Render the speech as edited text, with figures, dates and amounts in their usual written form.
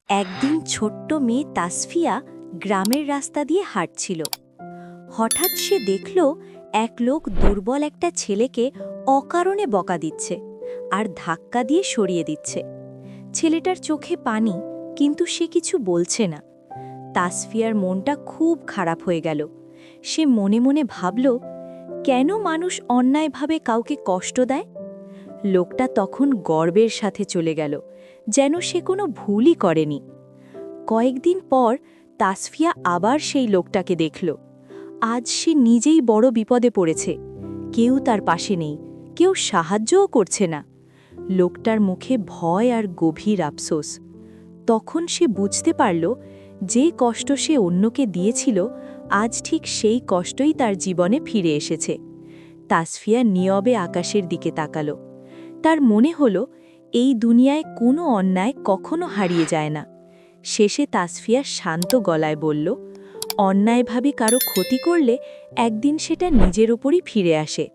একদিন ছোট্ট মেয়ে তাসফিয়া গ্রামের রাস্তা দিয়ে হাঁটছিল। হঠাৎ সে দেখল এক লোক দুর্বল একটা ছেলেকে অকারণে বকা দিচ্ছে আর ধাক্কা দিয়ে সরিয়ে দিচ্ছে। ছেলেটার চোখে পানি, কিন্তু সে কিছু বলছে না। তাসফিয়ার মনটা খুব খারাপ হয়ে গেল। সে মনে মনে ভাবল, কেন মানুষ অন্যায়ভাবে কাউকে কষ্ট দেয়? লোকটা তখন গর্বের সাথে চলে গেল, যেন সে কোনো ভুলই করেনি। কয়েকদিন পর তাসফিয়া আবার সেই লোকটাকে দেখল। আজ সে নিজেই বড় বিপদে পড়েছে। কেউ তার পাশে নেই, কেউ সাহায্যও করছে না। লোকটার মুখে ভয় আর গভীর আফসোস। তখন সে বুঝতে পারল, যে কষ্ট সে অন্যকে দিয়েছিল, আজ ঠিক সেই কষ্টই তার জীবনে ফিরে এসেছে। তাসফিয়া নীরবে আকাশের দিকে তাকাল। তার মনে হল, এই দুনিয়ায় কোনো অন্যায় কখনো হারিয়ে যায় না। শেষে তাসফিয়া শান্ত গলায় বলল, অন্যায়ভাবে কারো ক্ষতি করলে একদিন সেটা নিজের ওপরই ফিরে আসে।